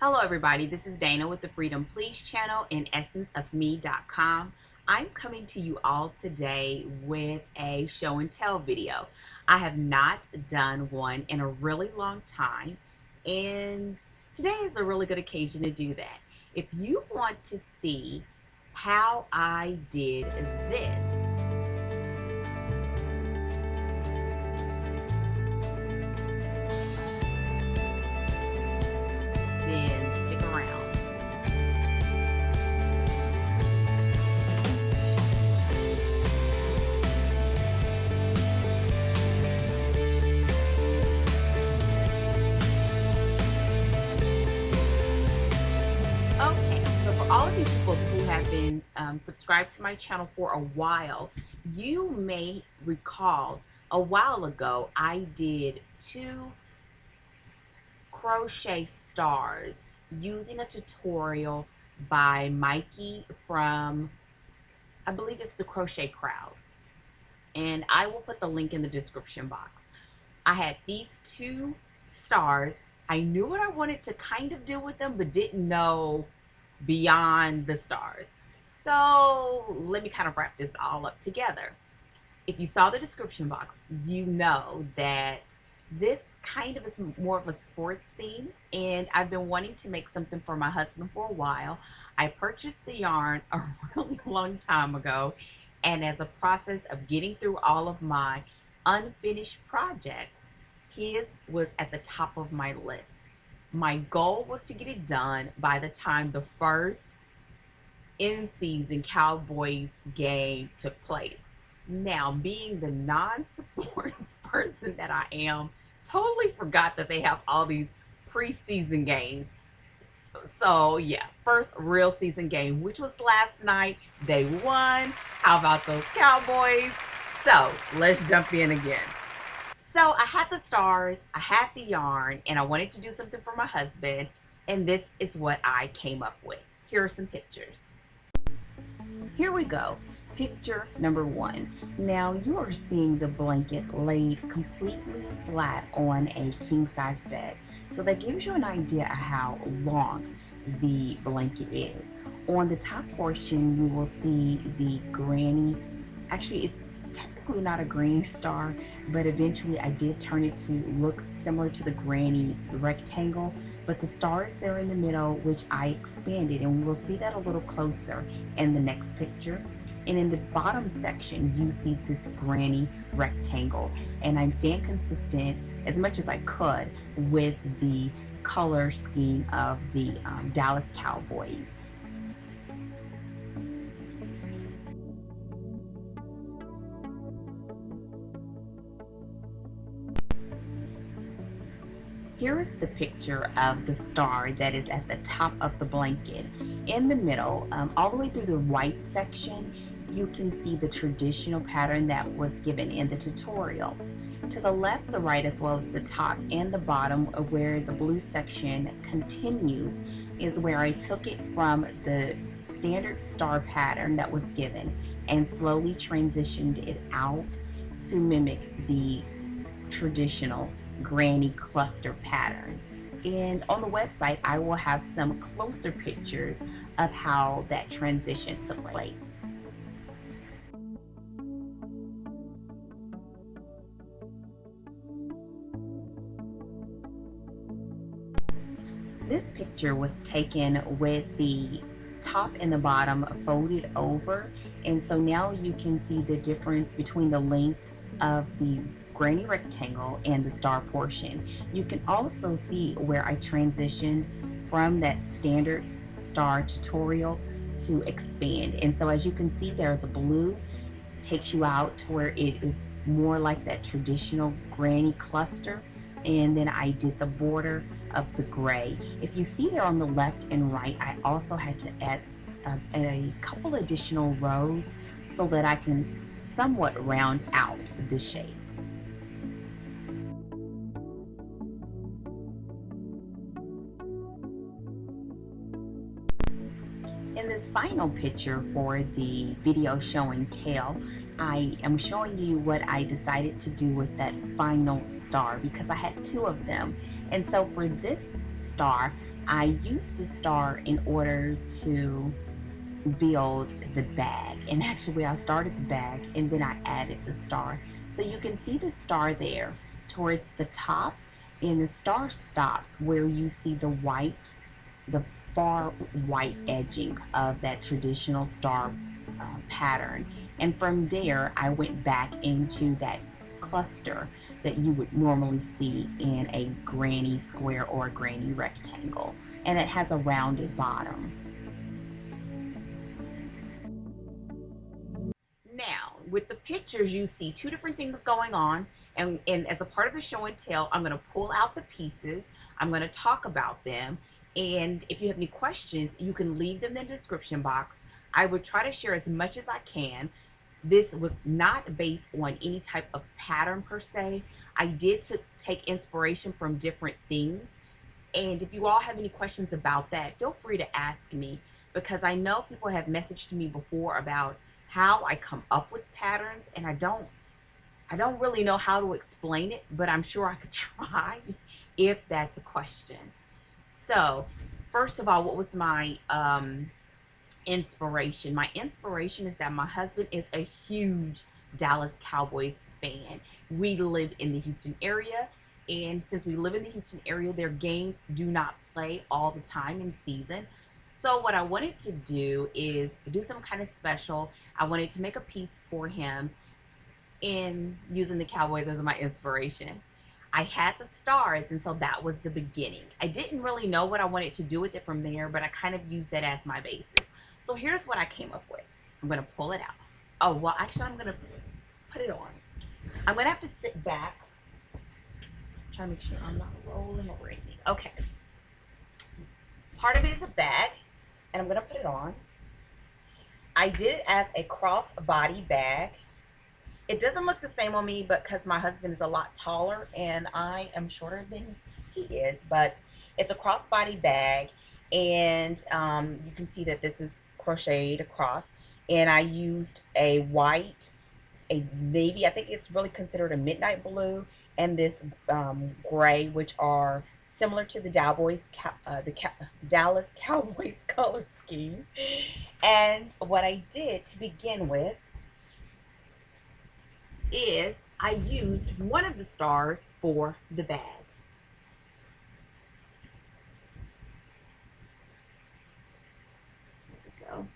Hello everybody, this is Dana with the Freedom Please channel and essenceofme.com. I'm coming to you all today with a show and tell video. I have not done one in a really long time, and today is a really good occasion to do that. If you want to see how I did this, then stick around. Okay, so for all of you people who have been subscribed to my channel for a while, you may recall a while ago I did 2 crochet stars using a tutorial by Mikey from, I believe it's the Crochet Crowd, and I will put the link in the description box. I had these 2 stars. I knew what I wanted to kind of do with them, but didn't know beyond the stars. So let me kind of wrap this all up together. If you saw the description box, you know that this kind of is more of a sports theme, and I've been wanting to make something for my husband for a while. I purchased the yarn a really long time ago, and as a process of getting through all of my unfinished projects, his was at the top of my list. My goal was to get it done by the time the first in-season Cowboys game took place. Now, being the non-sports person that I am, totally forgot that they have all these preseason games. So yeah, first real season game, which was last night. They won. How about those Cowboys? So let's jump in again. So I had the stars, I had the yarn, and I wanted to do something for my husband, and this is what I came up with. Here are some pictures. Here we go. Picture number 1. Now you are seeing the blanket laid completely flat on a king-size bed. So that gives you an idea of how long the blanket is. On the top portion, you will see the granny. Actually, it's technically not a granny star, but eventually I did turn it to look similar to the granny rectangle. But the star is there in the middle, which I expanded, and we'll see that a little closer in the next picture. And in the bottom section, you see this granny rectangle. And I'm staying consistent as much as I could with the color scheme of the Dallas Cowboys. Here is the picture of the star that is at the top of the blanket. In the middle, all the way through the white section, you can see the traditional pattern that was given in the tutorial. To the left, the right, as well as the top and the bottom, where the blue section continues, is where I took it from the standard star pattern that was given and slowly transitioned it out to mimic the traditional granny cluster pattern. And on the website, I will have some closer pictures of how that transition took place. This picture was taken with the top and the bottom folded over, and so now you can see the difference between the lengths of the granny rectangle and the star portion. You can also see where I transitioned from that standard star tutorial to expand. And so as you can see there, the blue takes you out to where it is more like that traditional granny cluster, and then I did the border of the gray. If you see there on the left and right, I also had to add a couple additional rows so that I can somewhat round out the shape. In this final picture for the video show and tell, I am showing you what I decided to do with that final star because I had 2 of them. And so for this star, I used the star in order to build the bag, and actually I started the bag and then I added the star. So you can see the star there towards the top, and the star stops where you see the far white edging of that traditional star pattern. And from there I went back into that cluster that you would normally see in a granny square or a granny rectangle, and it has a rounded bottom. Now, with the pictures, you see two different things going on. And as a part of the show and tell, I'm going to pull out the pieces. I'm going to talk about them. And if you have any questions, you can leave them in the description box. I would try to share as much as I can. This was not based on any type of pattern per se. I did take inspiration from different things. And if you all have any questions about that, feel free to ask me, because I know people have messaged me before about how I come up with patterns, and I don't really know how to explain it, but I'm sure I could try if that's a question. So, first of all, what was my inspiration? My inspiration is that my husband is a huge Dallas Cowboys fan. We live in the Houston area, and since we live in the Houston area, their games do not play all the time in season. So what I wanted to do is do some kind of special. I wanted to make a piece for him in using the Cowboys as my inspiration. I had the stars, and so that was the beginning. I didn't really know what I wanted to do with it from there, but I kind of used that as my basis. So here's what I came up with. I'm going to pull it out. Oh, well, actually, I'm going to put it on. I'm going to have to sit back, try to make sure I'm not rolling or anything. Okay. Part of it is a bag, and I'm going to put it on. I did it as a cross-body bag. It doesn't look the same on me, but because my husband is a lot taller and I am shorter than he is, but it's a crossbody bag, and you can see that this is crocheted across, and I used a white, a navy, I think it's really considered a midnight blue, and this gray, which are similar to the Dallas Cowboys color scheme. And what I did to begin with is I used one of the stars for the bag. There we go.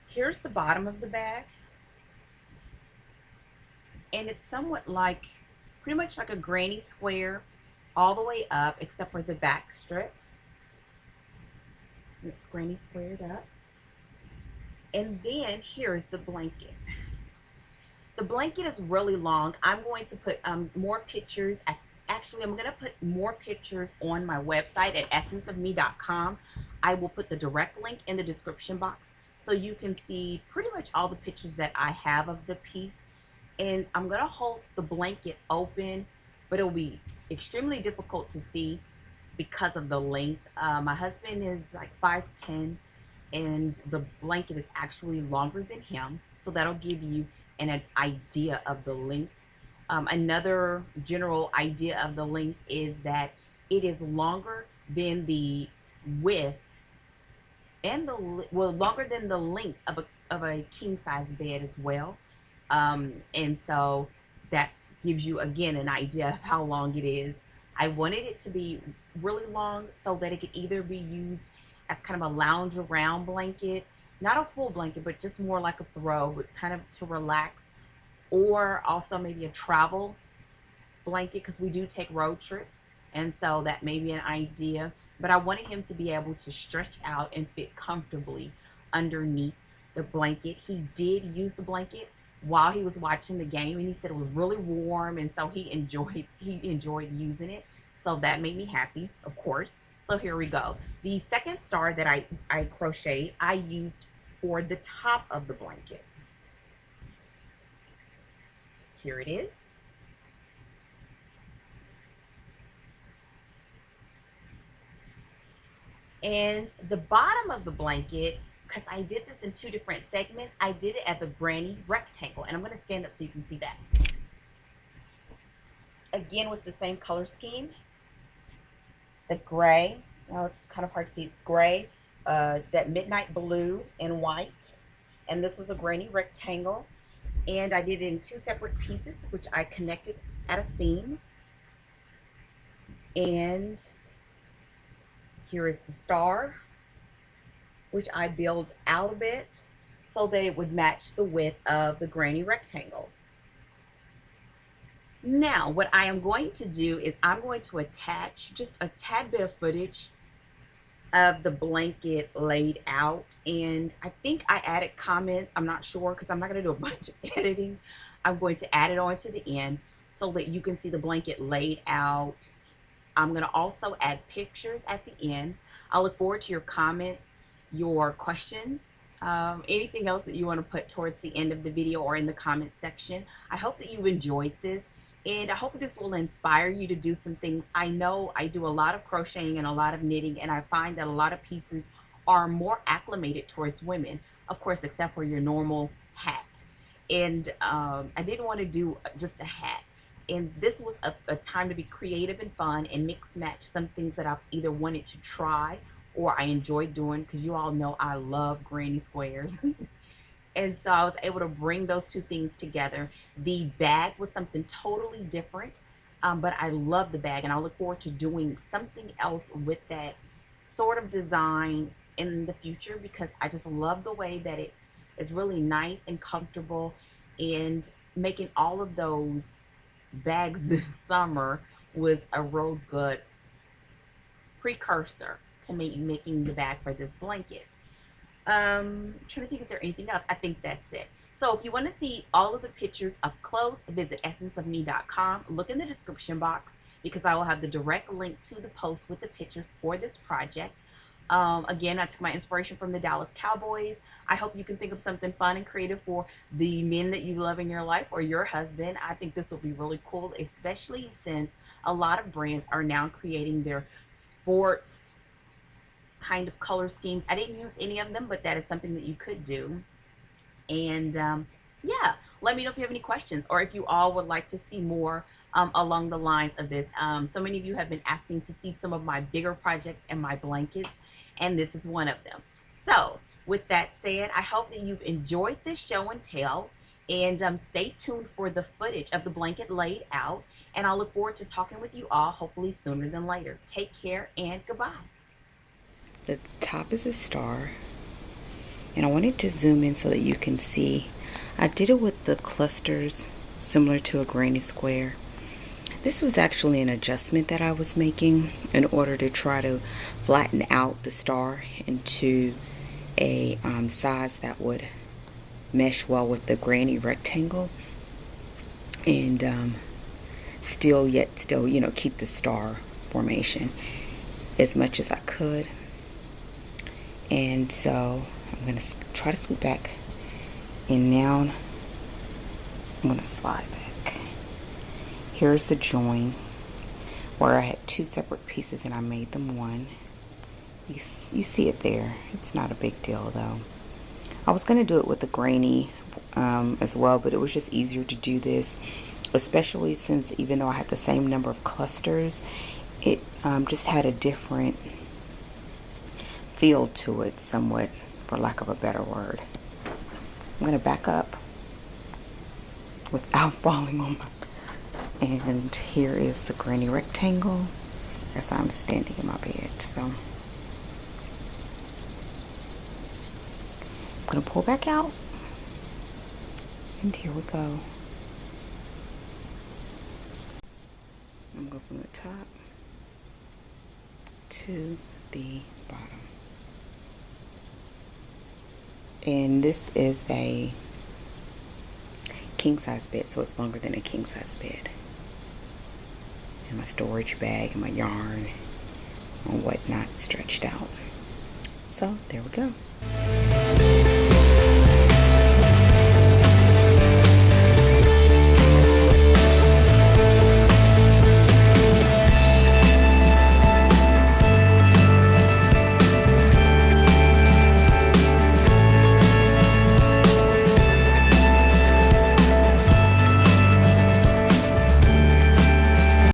Here's the bottom of the bag, and it's somewhat like, pretty much like a granny square all the way up except for the back strip. It's granny squared up. And then here's the blanket. The blanket is really long. I'm going to put more pictures. Actually, I'm going to put more pictures on my website at essenceofme.com. I will put the direct link in the description box so you can see pretty much all the pictures that I have of the piece. And I'm going to hold the blanket open, but it'll be extremely difficult to see because of the length. My husband is like 5'10", and the blanket is actually longer than him, so that'll give you an idea of the length. Another general idea of the length is that it is longer than the width and longer than the length of a king size bed as well. And so that gives you again an idea of how long it is. I wanted it to be really long so that it could either be used as kind of a lounge around blanket, not a full blanket, but just more like a throw, but kind of to relax, or also maybe a travel blanket because we do take road trips, and so that may be an idea. But I wanted him to be able to stretch out and fit comfortably underneath the blanket. He did use the blanket while he was watching the game, and he said it was really warm, and so he enjoyed using it. So that made me happy, of course. So here we go. The second star that I crocheted, I used for the top of the blanket. Here it is. And the bottom of the blanket, because I did this in two different segments, I did it as a granny rectangle. And I'm going to stand up so you can see that. Again, with the same color scheme. the gray. Now it's kind of hard to see. It's gray, that midnight blue and white. And this was a granny rectangle. And I did it in two separate pieces, which I connected at a seam. And here is the star, which I built out a bit so that it would match the width of the granny rectangle. Now, what I am going to do is I'm going to attach just a tad bit of footage of the blanket laid out, and I think I added comments. I'm not sure because I'm not going to do a bunch of editing. I'm going to add it on to the end so that you can see the blanket laid out. I'm going to also add pictures at the end. I look forward to your comments, your questions, anything else that you want to put towards the end of the video or in the comment section. I hope that you've enjoyed this, and I hope this will inspire you to do some things. I know I do a lot of crocheting and a lot of knitting, and I find that a lot of pieces are more acclimated towards women, of course, except for your normal hat. And I didn't want to do just a hat. And this was a time to be creative and fun and mix match some things that I've either wanted to try or I enjoyed doing, because you all know I love granny squares. And so I was able to bring those two things together. The bag was something totally different, but I love the bag, and I look forward to doing something else with that sort of design in the future, because I just love the way that it is really nice and comfortable, and making all of those bags this summer was a real good precursor to me making the bag for this blanket. I'm trying to think, is there anything else? I think that's it. So if you want to see all of the pictures up close, visit essenceofme.com. Look in the description box because I will have the direct link to the post with the pictures for this project. Again, I took my inspiration from the Dallas Cowboys. I hope you can think of something fun and creative for the men that you love in your life or your husband. I think this will be really cool, especially since a lot of brands are now creating their sports kind of color schemes. I didn't use any of them, but that is something that you could do. And yeah, let me know if you have any questions or if you all would like to see more along the lines of this. So many of you have been asking to see some of my bigger projects and my blankets, and this is one of them. So with that said, I hope that you've enjoyed this show and tell, and stay tuned for the footage of the blanket laid out, and I look forward to talking with you all hopefully sooner than later. Take care and goodbye. The top is a star, and I wanted to zoom in so that you can see. I did it with the clusters similar to a granny square. This was actually an adjustment that I was making in order to try to flatten out the star into a size that would mesh well with the granny rectangle, and still keep the star formation as much as I could. And so I'm going to try to scoot back, and now I'm going to slide back. Here's the join where I had two separate pieces and I made them one. You see it there. It's not a big deal though. I was going to do it with the granny as well, but it was just easier to do this, especially since even though I had the same number of clusters, it just had a different feel to it, somewhat, for lack of a better word. I'm going to back up without falling on my... And here is the granny rectangle as I'm standing in my bed. So I'm going to pull back out, and here we go. I'm going from the top to the bottom. And this is a king size bed, so it's longer than a king size bed. And my storage bag and my yarn and whatnot stretched out. So there we go.